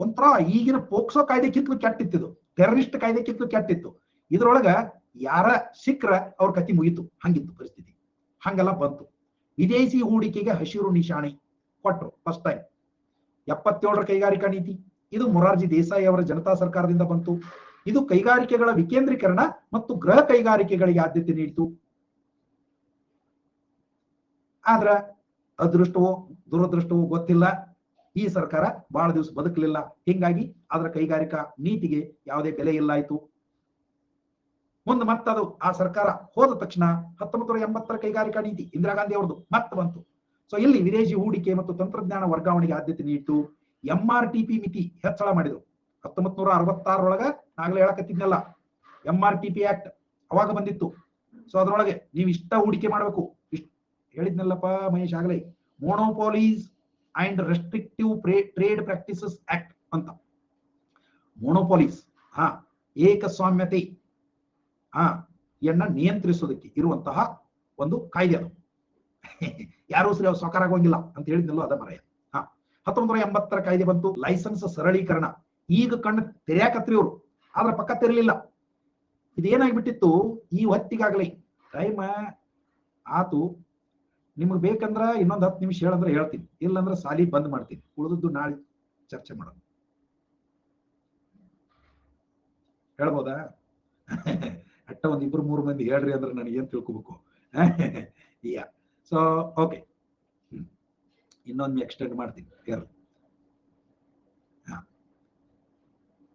ಒಂಥರ ಈಗಿನ ಪೋಕ್ಸೋ ಕಾಯ್ದೆಕ್ಕಿಂತಲೂ ಕೆಟ್ಟಿತ್ತು, ಟೆರರಿಸ್ಟ್ ಕಾಯ್ದೆಕ್ಕಿಂತಲೂ ಕೆಟ್ಟಿತ್ತು. ಇದ್ರೊಳಗ ಯಾರ ಸಿಕ್ಕ್ರ ಅವ್ರ ಕತಿ ಮುಗಿತು, ಹಂಗಿತ್ತು ಪರಿಸ್ಥಿತಿ. ಹಂಗೆಲ್ಲ ಬಂತು. ವಿದೇಶಿ ಹೂಡಿಕೆಗೆ ಹಸಿರು ನಿಶಾನೆ ಕೊಟ್ಟರು ಫಸ್ಟ್ ಟೈಮ್. 77ರ ಕೈಗಾರಿಕಾ ನೀತಿ, ಇದು ಮೊರಾರ್ಜಿ ದೇಸಾಯಿ ಅವರ ಜನತಾ ಸರ್ಕಾರದಿಂದ ಬಂತು. ಇದು ಕೈಗಾರಿಕೆಗಳ ವಿಕೇಂದ್ರೀಕರಣ ಮತ್ತು ಗೃಹ ಕೈಗಾರಿಕೆಗಳಿಗೆ ಆದ್ಯತೆ ನೀಡಿತು. ಆದ್ರ ಅದೃಷ್ಟವೋ ದುರದೃಷ್ಟವೋ ಗೊತ್ತಿಲ್ಲ, ಈ ಸರ್ಕಾರ ಬಹಳ ದಿವಸ ಬದುಕಲಿಲ್ಲ. ಹಿಂಗಾಗಿ ಅದರ ಕೈಗಾರಿಕಾ ನೀತಿಗೆ ಯಾವುದೇ ಬೆಲೆ ಇಲ್ಲ ಆಯ್ತು. ಮುಂದೆ ಮತ್ತದು ಆ ಸರ್ಕಾರ ಹೋದ ತಕ್ಷಣ 1980ರ ಕೈಗಾರಿಕಾ ನೀತಿ ಇಂದಿರಾ ಗಾಂಧಿ ಅವ್ರದ್ದು ಮತ್ತೆ ಬಂತು. ಸೊ ಇಲ್ಲಿ ವಿದೇಶಿ ಹೂಡಿಕೆ ಮತ್ತು ತಂತ್ರಜ್ಞಾನ ವರ್ಗಾವಣೆಗೆ ಆದ್ಯತೆ ನೀಡಿತು. MRTP ಮಿತಿ ಹೆಚ್ಚಳ ಮಾಡಿದ್ರು 1966ರೊಳಗ. ನಾಗಲೇ ಹೇಳಕತ್ತಿದ್ನಲ್ಲ, MRTP ಆಕ್ಟ್ ಅವಾಗ ಬಂದಿತ್ತು. ಸೊ ಅದ್ರೊಳಗೆ ನೀವು ಇಷ್ಟ ಹೂಡಿಕೆ ಮಾಡ್ಬೇಕು, ಇಷ್ಟ ಹೇಳಿದ್ನಲ್ಲಪ್ಪ ಮಹೇಶ್ ಆಗಲೇ, ಮೋನೋಪಾಲೀಸ್ ಅಂಡ್ ರೆಸ್ಟ್ರಿಕ್ಟಿವ್ ಟ್ರೇಡ್ ಪ್ರಾಕ್ಟೀಸಸ್ ಆಕ್ಟ್ ಅಂತ. ಮೋನೋಪಾಲೀಸ್, ಏಕಸ್ವಾಮ್ಯತೆ ನಿಯಂತ್ರಿಸೋದಕ್ಕೆ ಇರುವಂತಹ ಒಂದು ಕಾಯ್ದೆ ಅದು. ಯಾರು ಸಾಕಾರ ಆಗೋಂಗಿಲ್ಲ ಅಂತ ಹೇಳಿದ್ನಲ್ಲೋ ಅದ ಮರೆಯ. 1980ರ ಕಾಯ್ದೆ ಬಂತು. ಲೈಸೆನ್ಸ್ ಸರಳೀಕರಣ. ಈಗ ಕಣ್ಣು ತೆರೆಯಾಕತ್ರಿ ಅವರು, ಆದ್ರ ಪಕ್ಕ ತೆರಲಿಲ್ಲ. ಇದೇನಾಗ್ಬಿಟ್ಟಿತ್ತು ಈ ಹೊತ್ತಿಗಾಗಲೇ. ಟೈಮ್ ಆತು. ನಿಮ್ಗೆ ಬೇಕಂದ್ರ ಇನ್ನೊಂದು 10 ನಿಮಿಷ ಹೇಳಂದ್ರೆ ಹೇಳ್ತೀನಿ, ಇಲ್ಲಂದ್ರೆ ಸಾಲಿ ಬಂದ್ ಮಾಡ್ತೀನಿ. ಉಳಿದದ್ದು ನಾಳೆ ಚರ್ಚೆ ಮಾಡೋಣ. ಹೇಳ್ಬೋದಾ? ಅಟ್ಟ ಒಂದ್ 2-3 ಮಂದಿ ಹೇಳ್ರಿ ಅಂದ್ರೆ ನನಗೆ ಏನ್ ತಿಳ್ಕೊಬೇಕು. ಸೊ ಓಕೆ, ಇನ್ನೊಂದು ಎಕ್ಸ್ಟೆಂಡ್ ಮಾಡ್ತೀನಿ.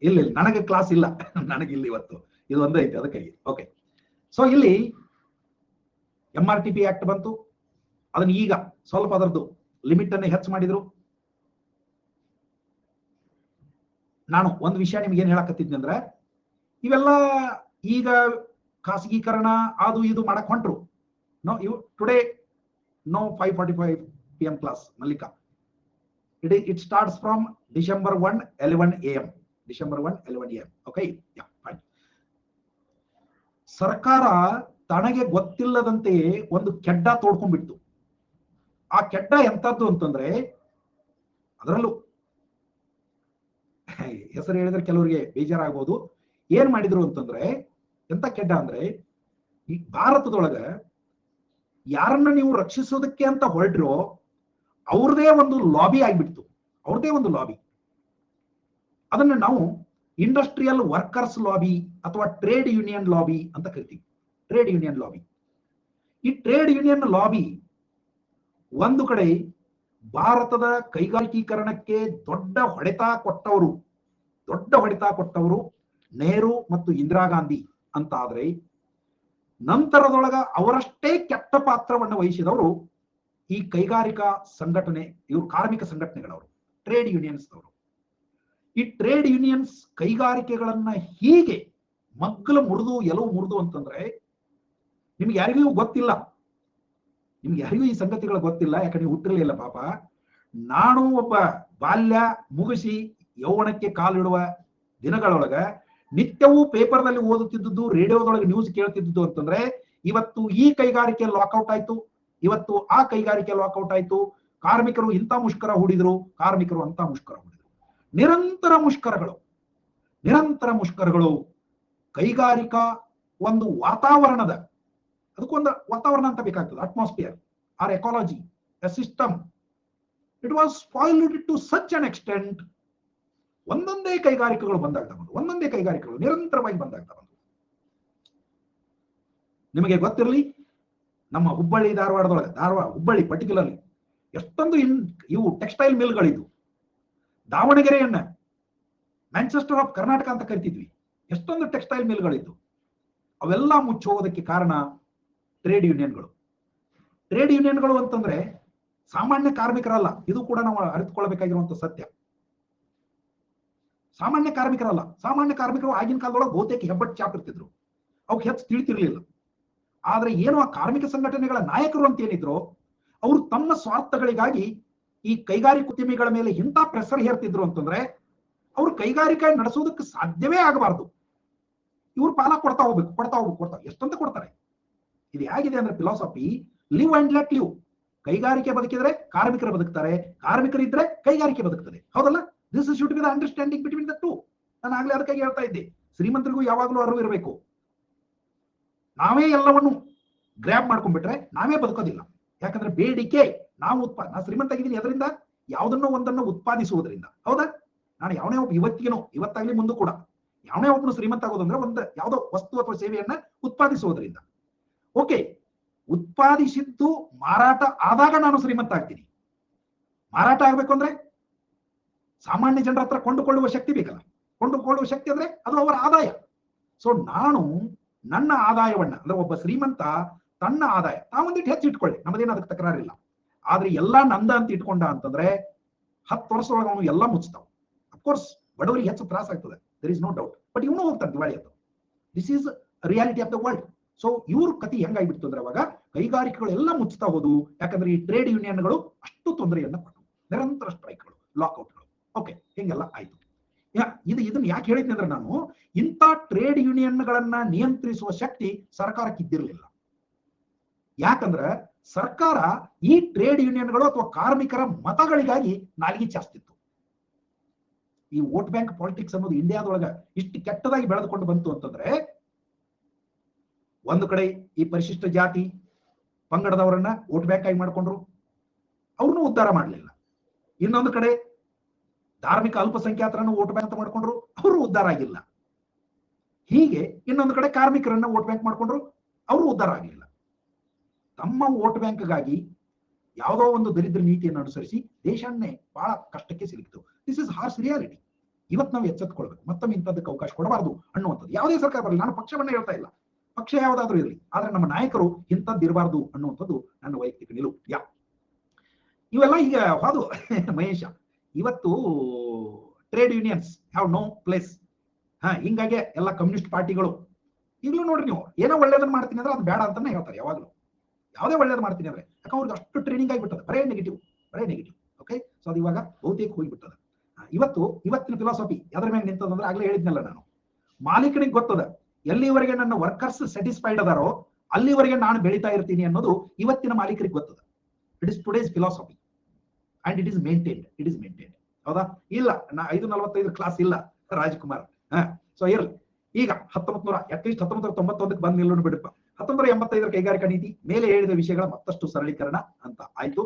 ಇಲ್ಲ ನನಗೆ ಕ್ಲಾಸ್ ಇಲ್ಲ, ನನಗಿಲ್ಲಿ ಇವತ್ತು ಇದು ಒಂದೇ ಐತೆ ಅದಕ್ಕಾಗಿ. ಓಕೆ, ಸೊ ಇಲ್ಲಿ MRTP ಆಕ್ಟ್ ಬಂತು. ಅದನ್ನ ಈಗ ಸ್ವಲ್ಪ ಅದರದ್ದು ಲಿಮಿಟ್ ಅನ್ನು ಹೆಚ್ಚು ಮಾಡಿದ್ರು. ನಾನು ಒಂದು ವಿಷಯ ನಿಮ್ಗೆ ಏನ್ ಹೇಳಕತ್ತಿದ್ನಿ ಅಂದ್ರೆ, ಇವೆಲ್ಲ ಈಗ ಖಾಸಗೀಕರಣ ಅದು ಇದು ಮಾಡಕ್ ಹೊಂಟ್ರು. No you today no 5:45 PM class Mallika. It starts from December 1, 11 AM. December 1, 11 AM. Okay? Yeah, fine. ಸರ್ಕಾರ ತನಗೆ ಗೊತ್ತಿಲ್ಲದಂತೆಯೇ ಒಂದು ಕೆಡ್ಡ ತೋಡ್ಕೊಂಡ್ಬಿಡ್ತು. ಆ ಕೆಡ್ಡ ಎಂತದ್ದು ಅಂತಂದ್ರೆ, ಅದರಲ್ಲೂ ಹೆಸರು ಹೇಳಿದ್ರೆ ಕೆಲವರಿಗೆ ಬೇಜಾರಾಗಬಹುದು. ಏನ್ ಮಾಡಿದ್ರು ಅಂತಂದ್ರೆ, ಎಂತ ಕೆಡ್ಡ ಅಂದ್ರೆ, ಈ ಭಾರತದೊಳಗ ಯಾರನ್ನ ನೀವು ರಕ್ಷಿಸೋದಕ್ಕೆ ಅಂತ ಹೊರಟ್ರೋ ಅವ್ರದೇ ಒಂದು ಲಾಬಿ ಆಗ್ಬಿಡ್ತು. ಅವ್ರದೇ ಒಂದು ಲಾಬಿ. ಅದನ್ನ ನಾವು ಇಂಡಸ್ಟ್ರಿಯಲ್ ವರ್ಕರ್ಸ್ ಲಾಬಿ ಅಥವಾ ಟ್ರೇಡ್ ಯೂನಿಯನ್ ಲಾಬಿ ಅಂತ ಕರಿತೀವಿ. Trade union lobby. ಈ ಟ್ರೇಡ್ ಯೂನಿಯನ್ ಲಾಬಿ ಒಂದು ಕಡೆ ಭಾರತದ ಕೈಗಾರಿಕೀಕರಣಕ್ಕೆ ದೊಡ್ಡ ಹೊಡೆತ ಕೊಟ್ಟವರು ನೆಹರು ಮತ್ತು ಇಂದಿರಾ ಗಾಂಧಿ ಅಂತ ಆದ್ರೆ, ನಂತರದೊಳಗ ಅವರಷ್ಟೇ ಕೆಟ್ಟ ಪಾತ್ರವನ್ನು ವಹಿಸಿದವರು ಈ ಕೈಗಾರಿಕಾ ಸಂಘಟನೆ, ಇವರು ಕಾರ್ಮಿಕ ಸಂಘಟನೆಗಳವರು, ಟ್ರೇಡ್ ಯೂನಿಯನ್ಸ್ ಅವರು. ಈ ಟ್ರೇಡ್ ಯೂನಿಯನ್ಸ್ ಕೈಗಾರಿಕೆಗಳನ್ನ ಹೀಗೆ ಮಗ್ಗಲು ಮುರಿದು ಎಲವು ಮುರಿದು ಅಂತಂದ್ರೆ, ನಿಮ್ಗೆ ಯಾರಿಗೂ ಗೊತ್ತಿಲ್ಲ, ಈ ಸಂಗತಿಗಳು ಗೊತ್ತಿಲ್ಲ. ಯಾಕಂದ್ರೆ ನೀವು ಹುಟ್ಟಿರ್ಲಿಲ್ಲ ಪಾಪ. ನಾನು ಒಬ್ಬ ಬಾಲ್ಯ ಮುಗಿಸಿ ಯೌವನಕ್ಕೆ ಕಾಲಿಡುವ ದಿನಗಳೊಳಗ ನಿತ್ಯವೂ ಪೇಪರ್ನಲ್ಲಿ ಓದುತ್ತಿದ್ದು, ರೇಡಿಯೋದೊಳಗೆ ನ್ಯೂಸ್ ಕೇಳ್ತಿದ್ದು ಅಂತಂದ್ರೆ, ಇವತ್ತು ಈ ಕೈಗಾರಿಕೆ ಲಾಕ್ಔಟ್ ಆಯ್ತು, ಇವತ್ತು ಆ ಕೈಗಾರಿಕೆ ಲಾಕ್ಔಟ್ ಆಯ್ತು, ಕಾರ್ಮಿಕರು ಇಂಥ ಮುಷ್ಕರ ಹೂಡಿದ್ರು, ಕಾರ್ಮಿಕರು ಅಂತ ಮುಷ್ಕರ ಹೂಡಿದ್ರು. ನಿರಂತರ ಮುಷ್ಕರಗಳು ಕೈಗಾರಿಕಾ ಒಂದು ವಾತಾವರಣದ, ಅದಕ್ಕೊಂದು ವಾತಾವರಣ ಅಂತ ಬೇಕಾಗ್ತದೆ, atmosphere or ecology, a system. It was spoiled to such an extent. ಒಂದೊಂದೇ ಕೈಗಾರಿಕೆಗಳು ಬಂದಾಗ್ತಾ ಬಂದು, ಒಂದೊಂದೇ ಕೈಗಾರಿಕೆಗಳು ನಿರಂತರವಾಗಿ ಬಂದಾಗ್ತಾ ಬಂದು. ನಿಮಗೆ ಗೊತ್ತಿರಲಿ, ನಮ್ಮ ಹುಬ್ಬಳ್ಳಿ ಧಾರವಾಡದೊಳಗೆ, ಹುಬ್ಬಳ್ಳಿ ಪರ್ಟಿಕ್ಯುಲರ್ಲಿ ಎಷ್ಟೊಂದು ಇವು ಟೆಕ್ಸ್ಟೈಲ್ ಮಿಲ್ಗಳಿದ್ವು. ದಾವಣಗೆರೆಯನ್ನ ಮ್ಯಾಂಚೆಸ್ಟರ್ ಆಫ್ ಕರ್ನಾಟಕ ಅಂತ ಕರಿತಿದ್ವಿ. ಎಷ್ಟೊಂದು ಟೆಕ್ಸ್ಟೈಲ್ ಮಿಲ್ಗಳಿದ್ವು. ಅವೆಲ್ಲ ಮುಚ್ಚೋಗೋದಕ್ಕೆ ಕಾರಣ ಟ್ರೇಡ್ ಯೂನಿಯನ್ಗಳು. ಟ್ರೇಡ್ ಯೂನಿಯನ್ಗಳು ಅಂತಂದ್ರೆ ಸಾಮಾನ್ಯ ಕಾರ್ಮಿಕರಲ್ಲ. ಇದು ಕೂಡ ನಾವು ಅರಿತುಕೊಳ್ಳಬೇಕಾಗಿರುವಂತ ಸತ್ಯ. ಸಾಮಾನ್ಯ ಕಾರ್ಮಿಕರು ಆಗಿನ ಕಾಲದೊಳಗೆ ಬಹುತೇಕ ಹೆಬ್ಬಟ್ಟು ಚಾಪ್ ಇರ್ತಿದ್ರು. ಅವ್ರಿಗೆ ಹೆಚ್ಚು ತಿಳಿತಿರ್ಲಿಲ್ಲ. ಆದ್ರೆ ಏನು ಆ ಕಾರ್ಮಿಕ ಸಂಘಟನೆಗಳ ನಾಯಕರು ಅಂತ ಏನಿದ್ರು, ಅವರು ತಮ್ಮ ಸ್ವಾರ್ಥಗಳಿಗಾಗಿ ಈ ಕೈಗಾರಿಕೋದ್ಯಮಿಗಳ ಮೇಲೆ ಇಂಥ ಪ್ರೆಸರ್ ಹೇರ್ತಿದ್ರು ಅಂತಂದ್ರೆ, ಅವ್ರು ಕೈಗಾರಿಕೆ ನಡೆಸೋದಕ್ಕೆ ಸಾಧ್ಯವೇ ಆಗಬಾರ್ದು. ಇವ್ರು ಪಾಲ ಕೊಡ್ತಾ ಹೋಗ್ಬೇಕು. ಎಷ್ಟಂತ ಕೊಡ್ತಾರೆ. ಇದು ಹೇಗಿದೆ ಅಂದ್ರೆ philosophy, live and let live. ಕೈಗಾರಿಕೆ ಬದುಕಿದ್ರೆ ಕಾರ್ಮಿಕರು ಬದುಕ್ತಾರೆ, ಕಾರ್ಮಿಕರಿದ್ರೆ ಕೈಗಾರಿಕೆ ಬದುಕ್ತದೆ. ಹೌದಲ್ಲ? This should be the understanding between the two. ನಾನು ಆಗ್ಲೇ ಅದಕ್ಕಾಗಿ ಹೇಳ್ತಾ ಇದ್ದೆ, ಶ್ರೀಮಂತರಿಗೂ ಯಾವಾಗಲೂ ಅರಿವು ಇರಬೇಕು. ನಾವೇ ಎಲ್ಲವನ್ನು ಗ್ರ್ಯಾಬ್ ಮಾಡ್ಕೊಂಡ್ಬಿಟ್ರೆ ನಾವೇ ಬದುಕೋದಿಲ್ಲ. ಯಾಕಂದ್ರೆ ಬೇಡಿಕೆ, ನಾನು ಶ್ರೀಮಂತ ಆಗಿದ್ದೀನಿ ಅದರಿಂದ, ಯಾವುದನ್ನೋ ಒಂದನ್ನು ಉತ್ಪಾದಿಸುವುದರಿಂದ. ಹೌದಾ? ನಾನು ಯಾವನೇ ಒಬ್ಬ ಇವತ್ತಾಗ್ಲಿ ಮುಂದೆ ಕೂಡ ಯಾವನೇ ಒಬ್ಬನು ಶ್ರೀಮಂತ ಆಗೋದಂದ್ರೆ ಒಂದು ಯಾವುದೋ ವಸ್ತು ಅಥವಾ ಸೇವೆಯನ್ನ ಉತ್ಪಾದಿಸುವುದರಿಂದ. ಓಕೆ, ಉತ್ಪಾದಿಸಿದ್ದು ಮಾರಾಟ ಆದಾಗ ನಾನು ಶ್ರೀಮಂತ ಆಗ್ತೀನಿ. ಮಾರಾಟ ಆಗ್ಬೇಕು ಅಂದ್ರೆ ಸಾಮಾನ್ಯ ಜನರ ಹತ್ರ ಕೊಂಡುಕೊಳ್ಳುವ ಶಕ್ತಿ ಬೇಕಲ್ಲ. ಕೊಂಡುಕೊಳ್ಳುವ ಶಕ್ತಿ ಅಂದ್ರೆ ಅದು ಅವರ ಆದಾಯ. ಸೊ ನಾನು ನನ್ನ ಆದಾಯವನ್ನ, ಅಂದ್ರೆ ಒಬ್ಬ ಶ್ರೀಮಂತ ತನ್ನ ಆದಾಯ ತಾವೊಂದಿಟ್ಟು ಹೆಚ್ಚು ಇಟ್ಕೊಳ್ಳಿ, ನಮ್ಮದೇನು ಅದಕ್ಕೆ ತಕರಾರಿಲ್ಲ. ಆದ್ರೆ ಎಲ್ಲಾ ನಂದ ಅಂತ ಇಟ್ಕೊಂಡ ಅಂತಂದ್ರೆ 10 ವರ್ಷದೊಳಗೆ ಅವನು ಎಲ್ಲ ಮುಚ್ತಾವ. ಅಫ್ಕೋರ್ಸ್ ಬಡವರಿಗೆ ಹೆಚ್ಚು ತ್ರಾಸ ಆಗ್ತದೆ, there is no doubt. But ಇವನು ಹೋಗ್ತಾನೆ ದಿವಾಳಿ ಅಂತ. This is reality of the world. So ಇವ್ರ ಕತಿ ಹೆಂಗಾಗ್ಬಿಡ್ತು ಅಂದ್ರೆ, ಅವಾಗ ಕೈಗಾರಿಕೆಗಳು ಎಲ್ಲ ಮುಚ್ತಾ ಹೋದು. ಯಾಕಂದ್ರೆ ಈ ಟ್ರೇಡ್ ಯೂನಿಯನ್ಗಳು ಅಷ್ಟು ತೊಂದರೆಯನ್ನ ಕೊಟ್ಟು, ನಿರಂತರ ಸ್ಟ್ರೈಕ್ಗಳು, ಲಾಕ್ಔಟ್ಗಳು. ಓಕೆ, ಹಿಂಗೆಲ್ಲ ಆಯ್ತು. ಇದನ್ನ ಯಾಕೆ ಹೇಳಿದ್ನಿ ಅಂದ್ರೆ, ನಾನು ಇಂಥ ಟ್ರೇಡ್ ಯೂನಿಯನ್ಗಳನ್ನ ನಿಯಂತ್ರಿಸುವ ಶಕ್ತಿ ಸರ್ಕಾರಕ್ಕೆ ಇದ್ದಿರಲಿಲ್ಲ. ಯಾಕಂದ್ರೆ ಸರ್ಕಾರ ಈ ಟ್ರೇಡ್ ಯೂನಿಯನ್ಗಳು ಅಥವಾ ಕಾರ್ಮಿಕರ ಮತಗಳಿಗಾಗಿ ನಾಲಿಗೆ ಚಾಸ್ತಿತ್ತು. ಈ ವೋಟ್ ಬ್ಯಾಂಕ್ ಪಾಲಿಟಿಕ್ಸ್ ಅನ್ನೋದು ಇಂಡಿಯಾದೊಳಗ ಇಷ್ಟು ಕೆಟ್ಟದಾಗಿ ಬೆಳೆದುಕೊಂಡು ಬಂತು ಅಂತಂದ್ರೆ, ಒಂದು ಕಡೆ ಈ ಪರಿಶಿಷ್ಟ ಜಾತಿ ಪಂಗಡದವರನ್ನ ವೋಟ್ ಬ್ಯಾಂಕ್ ಆಗಿ ಮಾಡ್ಕೊಂಡ್ರು, ಅವ್ರನ್ನೂ ಉದ್ಧಾರ ಮಾಡಲಿಲ್ಲ. ಇನ್ನೊಂದು ಕಡೆ ಧಾರ್ಮಿಕ ಅಲ್ಪಸಂಖ್ಯಾತರನ್ನು ವೋಟ್ ಬ್ಯಾಂಕ್ ಅಂತ ಮಾಡ್ಕೊಂಡ್ರು, ಅವರು ಉದ್ಧಾರ ಆಗಿಲ್ಲ. ಹೀಗೆ ಇನ್ನೊಂದು ಕಡೆ ಕಾರ್ಮಿಕರನ್ನ ವೋಟ್ ಬ್ಯಾಂಕ್ ಮಾಡ್ಕೊಂಡ್ರು, ಅವರು ಉದ್ಧಾರ ಆಗಲಿಲ್ಲ. ತಮ್ಮ ವೋಟ್ ಬ್ಯಾಂಕ್ಗಾಗಿ ಯಾವುದೋ ಒಂದು ದರಿದ್ರ ನೀತಿಯನ್ನು ಅನುಸರಿಸಿ ದೇಶನ್ನೇ ಬಹಳ ಕಷ್ಟಕ್ಕೆ ಸಿಲುಕಿತು. This is harsh reality. ಇವತ್ತು ನಾವು ಎಚ್ಚೆತ್ತುಕೊಳ್ಬೇಕು, ಮತ್ತೊಮ್ಮೆ ಇಂಥದ್ದಕ್ಕೆ ಅವಕಾಶ ಕೊಡಬಾರದು ಅನ್ನುವಂಥದ್ದು. ಯಾವುದೇ ಸರ್ಕಾರ ಬರಲಿ, ನಾನು ಪಕ್ಷವನ್ನ ಹೇಳ್ತಾ ಇಲ್ಲ, ಪಕ್ಷ ಯಾವುದಾದ್ರೂ ಇರಲಿ, ಆದ್ರೆ ನಮ್ಮ ನಾಯಕರು ಇಂಥದ್ದು ಇರಬಾರ್ದು ಅನ್ನುವಂಥದ್ದು ನನ್ನ ವೈಯಕ್ತಿಕ ನಿಲುವು. ಇವೆಲ್ಲ ಈಗ ಅದು ಮಹೇಶ, ಇವತ್ತು trade unions have no place. ಹಿಂಗಾಗಿ ಎಲ್ಲ ಕಮ್ಯುನಿಸ್ಟ್ ಪಾರ್ಟಿಗಳು ಈಗಲೂ ನೋಡ್ರಿ, ನೀವು ಏನೋ ಒಳ್ಳೇದನ್ನ ಮಾಡ್ತೀನಿ ಅಂದ್ರೆ ಅದು ಬೇಡ ಅಂತಾನೆ ಹೇಳ್ತಾರೆ ಯಾವಾಗಲೂ. ಯಾವುದೇ ಒಳ್ಳೇದು ಮಾಡ್ತೀನಿ ಅಂದ್ರೆ ಯಾಕೆ ಅವ್ರಿಗೆ ಅಷ್ಟು ಟ್ರೈನಿಂಗ್ ಆಗಿಬಿಟ್ಟದೆ, ಬರೇ ನೆಗೆಟಿವ್. ಓಕೆ, ಸೊ ಅದು ಇವಾಗ ಬಹುತೇಕ ಹೋಗಿಬಿಟ್ಟದ. ಇವತ್ತಿನ ಫಿಲಾಸಫಿ ಎದ್ರ ಮೇಲೆ ನಿಂತದಂದ್ರೆ ಆಗ್ಲೇ ಹೇಳಿದ್ನಲ್ಲ ನಾನು, ಮಾಲೀಕನಿಗೆ ಗೊತ್ತದ ಎಲ್ಲಿವರೆಗೆ ನನ್ನ ವರ್ಕರ್ಸ್ ಸ್ಯಾಟಿಸ್ಫೈಡ್ ಅದಾರೋ ಅಲ್ಲಿವರೆಗೆ ನಾನು ಬೆಳೀತಾ ಇರ್ತೀನಿ ಅನ್ನೋದು ಇವತ್ತಿನ ಮಾಲೀಕರಿಗೆ ಗೊತ್ತದ. It is today's philosophy and it is maintained. ಹೌದಾ? ಇಲ್ಲ, 5:45 ಕ್ಲಾಸ್ ಇಲ್ಲ ರಾಜ್ಕುಮಾರ್. ಸೊ ಇರ್ಲಿ. ಈಗ 1991 ಬಂದ್ ನಿಲ್ಲೋಣ ಬಿಡಪ್ಪ. 1985 ಕೈಗಾರಿಕಾ ನೀತಿ ಮೇಲೆ ಹೇಳಿದ ವಿಷಯಗಳ ಮತ್ತಷ್ಟು ಸರಳೀಕರಣ ಅಂತ ಆಯ್ತು.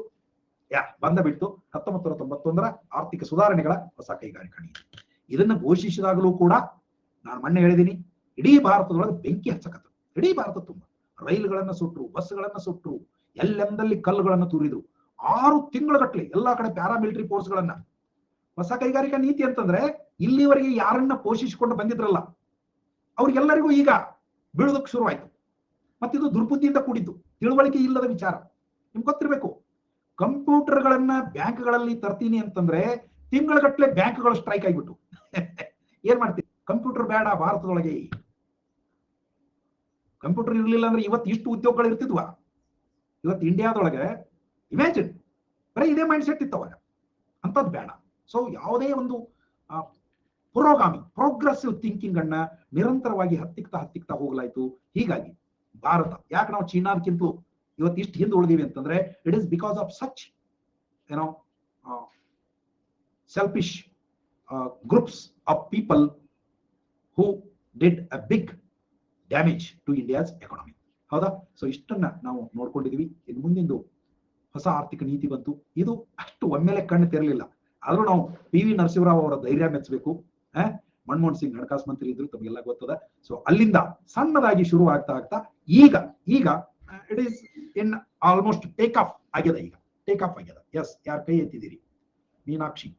ಬಂದ ಬಿಟ್ಟು 1991 ಆರ್ಥಿಕ ಸುಧಾರಣೆಗಳ ಹೊಸ ಕೈಗಾರಿಕಾ ನೀತಿ. ಇದನ್ನ ಘೋಷಿಸಿದಾಗಲೂ ಕೂಡ ನಾನು ಮೊನ್ನೆ ಹೇಳಿದೀನಿ, ಇಡೀ ಭಾರತದೊಳಗೆ ಬೆಂಕಿ ಹಚ್ಚಕತ್ತು. ಇಡೀ ಭಾರತ ತುಂಬ ರೈಲುಗಳನ್ನ ಸುಟ್ರು, ಬಸ್ಗಳನ್ನ ಸುಟ್ರು, ಎಲ್ಲೆಂದಲ್ಲಿ ಕಲ್ಲುಗಳನ್ನು ತೂರಿದ್ರು. 6 ತಿಂಗಳಗಟ್ಟಲೆ ಎಲ್ಲಾ ಕಡೆ ಪ್ಯಾರಾಮಿಲಿಟರಿ ಫೋರ್ಸ್ ಗಳನ್ನ. ಹೊಸ ಕೈಗಾರಿಕಾ ನೀತಿ ಅಂತಂದ್ರೆ ಇಲ್ಲಿವರೆಗೆ ಯಾರನ್ನ ಪೋಷಿಸಿಕೊಂಡು ಬಂದಿದ್ರಲ್ಲ ಅವ್ರಿಗೆಲ್ಲರಿಗೂ ಈಗ ಬೀಳೋದಕ್ಕೆ ಶುರುವಾಯ್ತು. ಮತ್ತಿದು ದುರ್ಬುದ್ಧಿಯಿಂದ ಕೂಡಿದ್ದು, ತಿಳುವಳಿಕೆ ಇಲ್ಲದ ವಿಚಾರ. ನಿಮ್ಗೆ ಗೊತ್ತಿರ್ಬೇಕು, ಕಂಪ್ಯೂಟರ್ಗಳನ್ನ ಬ್ಯಾಂಕ್ಗಳಲ್ಲಿ ತರ್ತೀನಿ ಅಂತಂದ್ರೆ ತಿಂಗಳಗಟ್ಟಲೆ ಬ್ಯಾಂಕ್ಗಳು ಸ್ಟ್ರೈಕ್ ಆಗಿಬಿಟ್ಟು ಏನ್ ಮಾಡ್ತೀವಿ? ಕಂಪ್ಯೂಟರ್ ಬೇಡ ಭಾರತದೊಳಗೆ. ಕಂಪ್ಯೂಟರ್ ಇರ್ಲಿಲ್ಲ ಅಂದ್ರೆ ಇವತ್ತು ಇಷ್ಟು ಉದ್ಯೋಗಗಳು ಇರ್ತಿದ್ವಾ? ಇವತ್ತು ಇಂಡಿಯಾದೊಳಗೆ ಇಮ್ಯಾಜಿನ್, ಬರೀ ಇದೇ ಮೈಂಡ್ ಸೆಟ್ ಇತ್ತು ಅವಾಗ. ಅಂತದ್ ಬೇಡ. ಸೊ ಯಾವುದೇ ಒಂದು ಪುರೋಗಾಮಿ ಪ್ರೋಗ್ರೆಸಿವ್ ಥಿಂಕಿಂಗ್ ಅನ್ನ ನಿರಂತರವಾಗಿ ಹತ್ತಿಕ್ತಾ ಹೋಗ್ಲಾಯ್ತು. ಹೀಗಾಗಿ ಭಾರತ ಯಾಕೆ ನಾವು ಚೀನಾದಕ್ಕಿಂತಲೂ ಇವತ್ತು ಇಷ್ಟು ಹಿಂದೆ ಉಳಿದೀವಿ ಅಂತಂದ್ರೆ it is because of such selfish groups of people who did a big damage to India's economy. ಹೌದಾ? ಸೊ ಇಷ್ಟನ್ನ ನಾವು ನೋಡ್ಕೊಂಡಿದೀವಿ. ಇನ್ನು ಮುಂದಿಂದು ಹೊಸ ಆರ್ಥಿಕ ನೀತಿ ಬಂತು. ಇದು ಅಷ್ಟು ಒಮ್ಮೆಲೆ ಕಣ್ಣು ತೆರಲಿಲ್ಲ. ಆದ್ರೂ ನಾವು PV ನರಸಿಂಹರಾವ್ ಅವರ ಧೈರ್ಯ ಮೆಚ್ಚಬೇಕು. ಮನಮೋಹನ್ ಸಿಂಗ್ ಹಣಕಾಸು ಮಂತ್ರಿ ಇದ್ರು, ತಮಗೆಲ್ಲ ಗೊತ್ತದ. ಸೊ ಅಲ್ಲಿಂದ ಸಣ್ಣದಾಗಿ ಶುರು ಆಗ್ತಾ ಈಗ it is in almost take off ಆಗ್ಯದ. ಎಸ್, ಯಾರು ಕೈ ಎತ್ತಿದ್ದೀರಿ? ಮೀನಾಕ್ಷಿ.